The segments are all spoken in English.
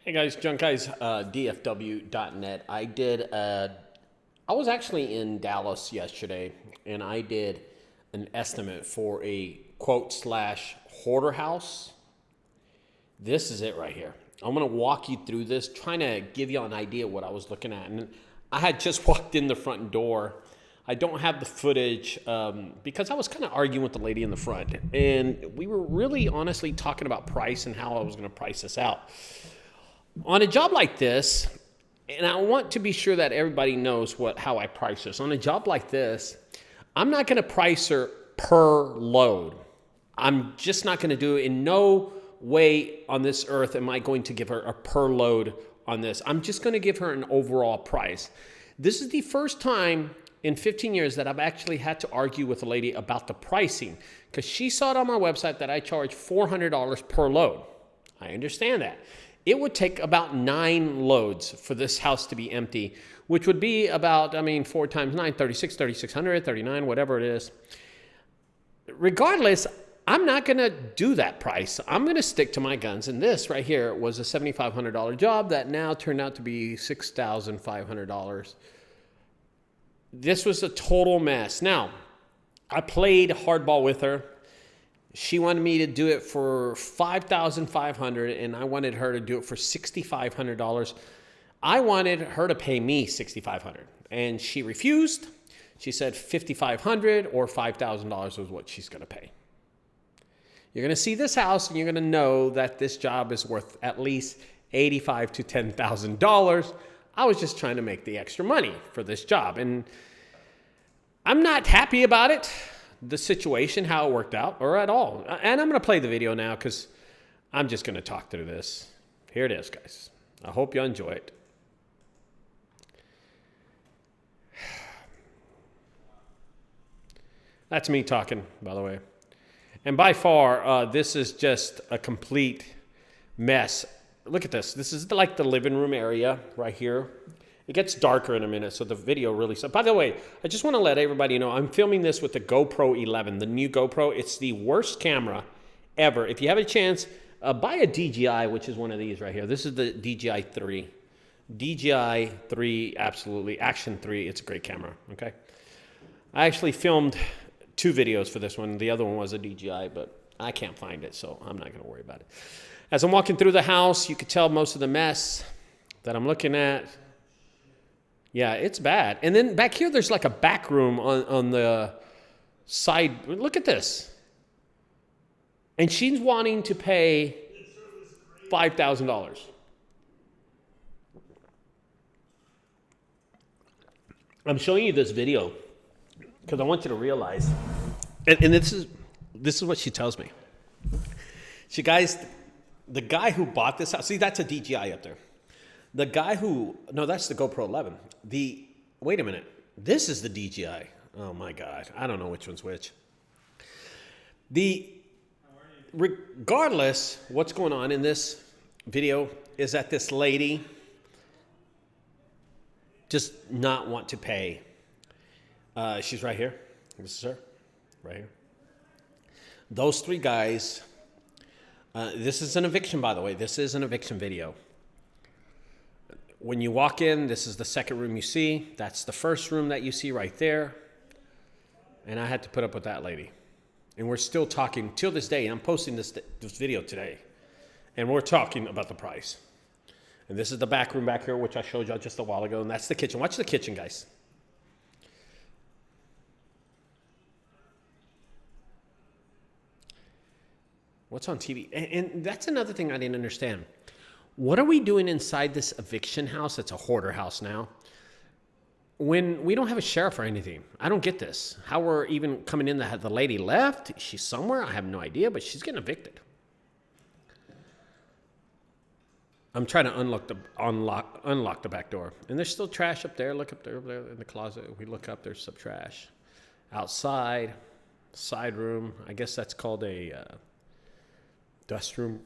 Hey guys, junkguysdfw.net. I was actually in Dallas yesterday and I did an estimate for a quote slash hoarder house. This is it right here. I'm going to walk you through this, trying to give you an idea of what I was looking at. And I had just walked in the front door. I don't have the footage because I was kind of arguing with the lady in the front. And we were really honestly talking about price and how I was going to price this out. On a job like this, and I want to be sure that everybody knows how I price this. On a job like this, I'm not going to price her per load. I'm just not going to do it. In no way on this earth am I going to give her a per load on this. I'm just going to give her an overall price. This is the first time in 15 years that I've actually had to argue with a lady about the pricing because she saw it on my website that I charge $400 per load. I understand that. It would take about 9 loads for this house to be empty, which would be about, 4 times 9, 36, 3,600, 39, whatever it is. Regardless, I'm not going to do that price. I'm going to stick to my guns. And this right here was a $7,500 job that now turned out to be $6,500. This was a total mess. Now, I played hardball with her. She wanted me to do it for $5,500 and I wanted her to do it for $6,500. I wanted her to pay me $6,500 and she refused. She said $5,500 or $5,000 was what she's going to pay. You're going to see this house and you're going to know that this job is worth at least $85,000 to $10,000. I was just trying to make the extra money for this job and I'm not happy about it. The situation, how it worked out, or at all. And I'm going to play the video now because I'm just going to talk through this. Here it is, guys. I hope you enjoy it. That's me talking, by the way. And by far, this is just a complete mess. Look at this. This is like the living room area right here. It gets darker in a minute, so the video really... By the way, I just want to let everybody know, I'm filming this with the GoPro 11, the new GoPro. It's the worst camera ever. If you have a chance, buy a DJI, which is one of these right here. This is the DJI 3. DJI 3, absolutely. Action 3, it's a great camera, okay? I actually filmed 2 videos for this one. The other one was a DJI, but I can't find it, so I'm not going to worry about it. As I'm walking through the house, you could tell most of the mess that I'm looking at. Yeah, it's bad. And then back here, there's like a back room on the side. Look at this. And she's wanting to pay $5,000. I'm showing you this video because I want you to realize, and this is what she tells me. The guy who bought this house, see, that's a DJI up there. The guy no, that's the GoPro 11. Wait a minute. This is the DJI. Oh my God. I don't know which one's which. Regardless, what's going on in this video is that this lady just not want to pay. She's right here. This is her. Right here. Those 3 guys. This is an eviction, by the way. This is an eviction video. When you walk in, this is the second room you see. That's the first room that you see right there. And I had to put up with that lady. And we're still talking till this day. I'm posting this video today. And we're talking about the price. And this is the back room back here, which I showed you just a while ago. And that's the kitchen. Watch the kitchen, guys. What's on TV? And that's another thing I didn't understand. What are we doing inside this eviction house? It's a hoarder house now. When we don't have a sheriff or anything. I don't get this. How we're even coming in, the lady left. She's somewhere. I have no idea, but she's getting evicted. I'm trying to unlock the back door. And there's still trash up there. Look up there in the closet. We look up, there's some trash. Outside, side room. I guess that's called a dust room.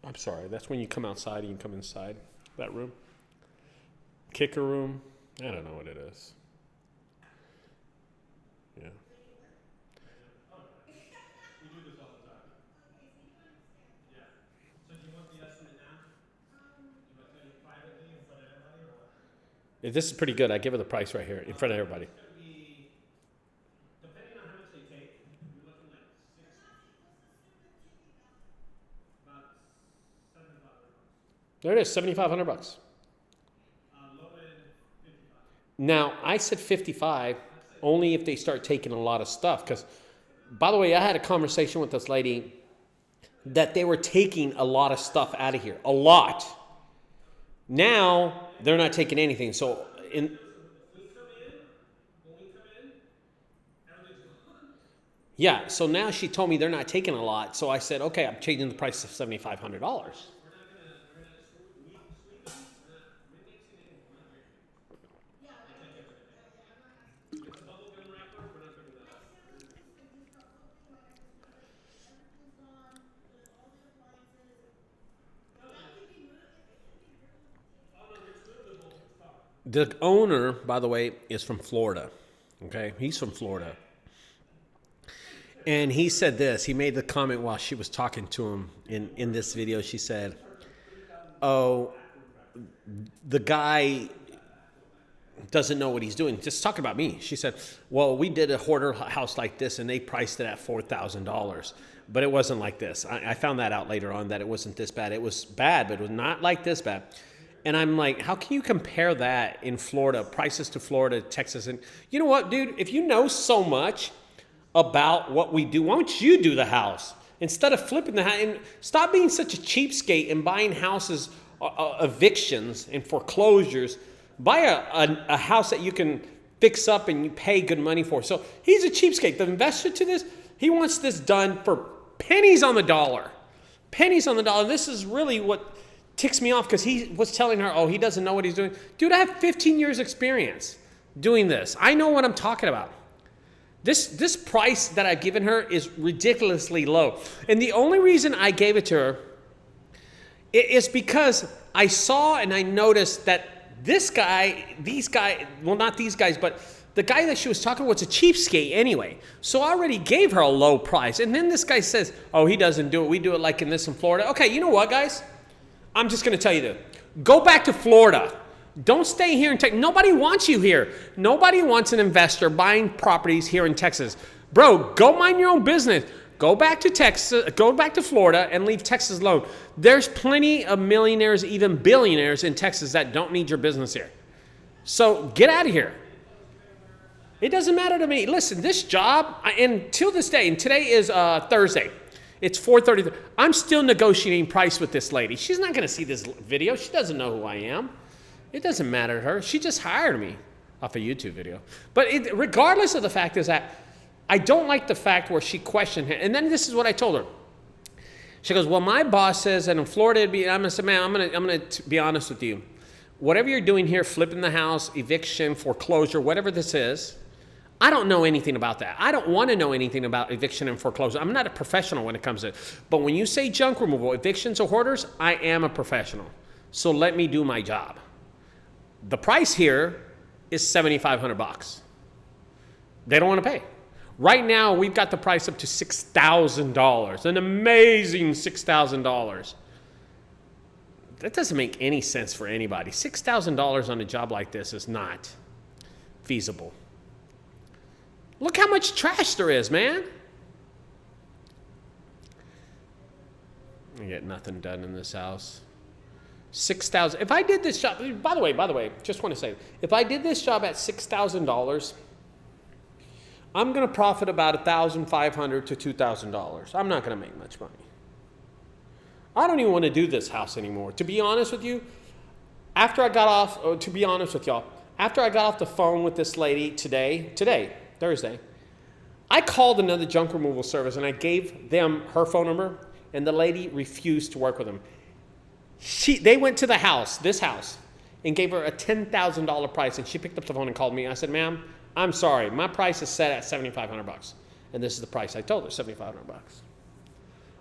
I'm sorry, that's when you come outside and you come inside that room. Kicker room. I don't know what it is. Yeah. We do this all the time. Yeah. So do you want the estimate now? This is pretty good. I give her the price right here in front of everybody. Depending on how much they take, you're looking like about $7,500. There it is, $7,500. Low end, 55. Now, I said 55 only if they start taking a lot of stuff. Because, by the way, I had a conversation with this lady that they were taking a lot of stuff out of here. A lot. Now, they're not taking anything. So, yeah, so now she told me they're not taking a lot. So I said, okay, I'm changing the price to $7,500. The owner, by the way, is from Florida. Okay, he's from Florida. And he said this. He made the comment while she was talking to him in this video. She said, oh, the guy doesn't know what he's doing. Just talking about me. She said, well, we did a hoarder house like this, and they priced it at $4,000. But it wasn't like this. I found that out later on, that it wasn't this bad. It was bad, but it was not like this bad. And I'm like, how can you compare that in Florida, prices to Florida, Texas? And you know what, dude? If you know so much about what we do, why don't you do the house? Instead of flipping the house, and stop being such a cheapskate and buying houses, evictions and foreclosures. Buy a house that you can fix up and you pay good money for. So he's a cheapskate. The investor to this, he wants this done for pennies on the dollar. Pennies on the dollar. This is really what ticks me off, because he was telling her, oh, he doesn't know what he's doing. Dude, I have 15 years experience doing this. I know what I'm talking about. This price that I've given her is ridiculously low. And the only reason I gave it to her is because I saw and I noticed that this guy, well, not these guys, but the guy that she was talking to was a cheapskate anyway. So I already gave her a low price. And then this guy says, oh, he doesn't do it. We do it like in this in Florida. Okay, you know what, guys? I'm just going to tell you this. Go back to Florida. Don't stay here in Texas. Nobody wants you here. Nobody wants an investor buying properties here in Texas. Bro, go mind your own business. Go back to Texas, go back to Florida and leave Texas alone. There's plenty of millionaires, even billionaires in Texas that don't need your business here. So get out of here. It doesn't matter to me. Listen, this job, until this day, and today is Thursday. It's 4:30. I'm still negotiating price with this lady. She's not going to see this video. She doesn't know who I am. It doesn't matter to her. She just hired me off a YouTube video. But regardless of the fact is that I don't like the fact where she questioned him. And then this is what I told her. She goes, well, my boss says that in Florida, I'm going to say, man, I'm going to be honest with you. Whatever you're doing here, flipping the house, eviction, foreclosure, whatever this is, I don't know anything about that. I don't want to know anything about eviction and foreclosure. I'm not a professional when it comes to it. But when you say junk removal, evictions or hoarders, I am a professional. So let me do my job. The price here is $7,500. They don't want to pay. Right now, we've got the price up to $6,000, an amazing $6,000. That doesn't make any sense for anybody. $6,000 on a job like this is not feasible. Look how much trash there is, man. I get nothing done in this house. $6,000. If I did this job, by the way, just want to say, if I did this job at $6,000, I'm going to profit about $1,500 to $2,000. I'm not going to make much money. I don't even want to do this house anymore. To be honest with you, after I got off the phone with this lady today, Thursday, I called another junk removal service and I gave them her phone number, and the lady refused to work with them. They went to this house, and gave her a $10,000 price, and she picked up the phone and called me. I said, ma'am, I'm sorry, my price is set at $7,500, and this is the price I told her, $7,500.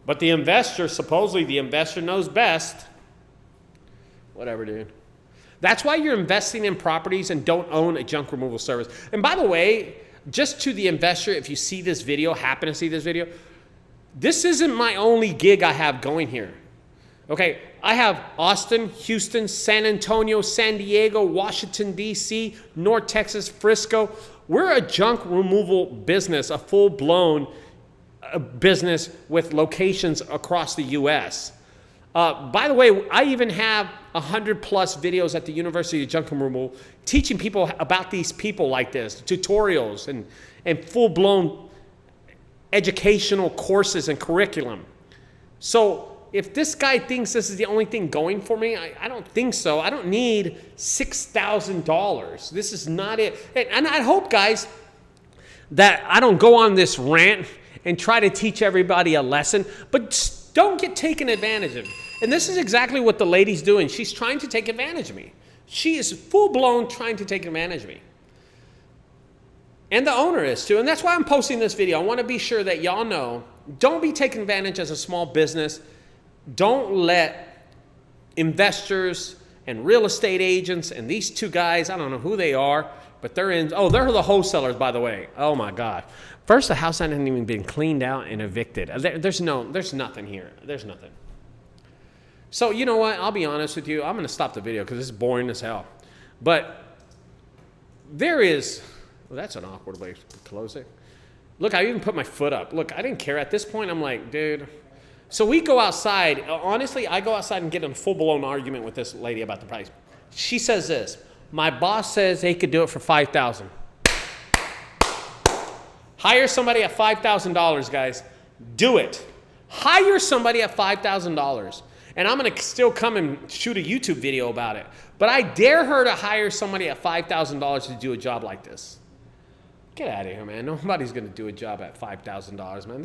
But the investor, supposedly the investor knows best. Whatever, dude. That's why you're investing in properties and don't own a junk removal service. And by the way, just to the investor, if you see this video, happen to see this video, this isn't my only gig I have going here. Okay, I have Austin, Houston, San Antonio, San Diego, Washington, D.C., North Texas, Frisco. We're a junk removal business, a full-blown business with locations across the U.S. By the way, I even have 100+ videos at the University of Junk Removal teaching people about these people like this, tutorials and full-blown educational courses and curriculum. So if this guy thinks this is the only thing going for me, I don't think so. I don't need $6,000. This is not it. And I hope, guys, that I don't go on this rant and try to teach everybody a lesson, but don't get taken advantage of. And this is exactly what the lady's doing. She's trying to take advantage of me. She is full-blown trying to take advantage of me. And the owner is too. And that's why I'm posting this video. I want to be sure that y'all know, don't be taken advantage as a small business. Don't let investors and real estate agents and these two guys, I don't know who they are, but they're the wholesalers, by the way. Oh my God. First, the house hasn't even been cleaned out and evicted. There's nothing here. There's nothing. So you know what? I'll be honest with you. I'm going to stop the video because this is boring as hell. But there is, well, that's an awkward way to close it. Look, I even put my foot up. Look, I didn't care. At this point, I'm like, dude. So we go outside. Honestly, I go outside and get in a full-blown argument with this lady about the price. She says this, my boss says they could do it for $5,000. Hire somebody at $5,000, guys. Do it. Hire somebody at $5,000. And I'm going to still come and shoot a YouTube video about it. But I dare her to hire somebody at $5,000 to do a job like this. Get out of here, man. Nobody's going to do a job at $5,000, man.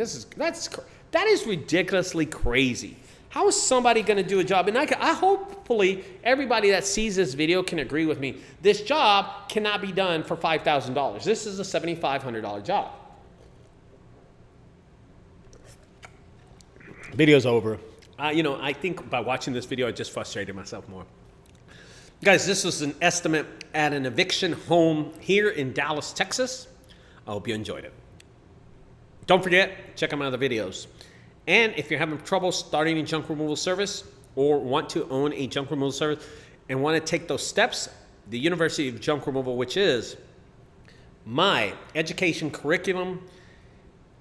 That is ridiculously crazy. How is somebody going to do a job? And I hopefully everybody that sees this video can agree with me. This job cannot be done for $5,000. This is a $7,500 job. Video's over. I think by watching this video, I just frustrated myself more. Guys, this was an estimate at an eviction home here in Dallas, Texas. I hope you enjoyed it. Don't forget, check out my other videos. And if you're having trouble starting a junk removal service or want to own a junk removal service and want to take those steps, the University of Junk Removal, which is my education curriculum,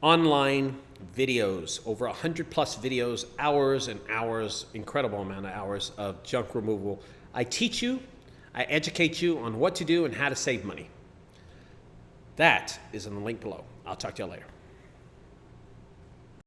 online videos, over 100+ videos, hours and hours, incredible amount of hours of junk removal. I teach you, I educate you on what to do and how to save money. That is in the link below. I'll talk to you later.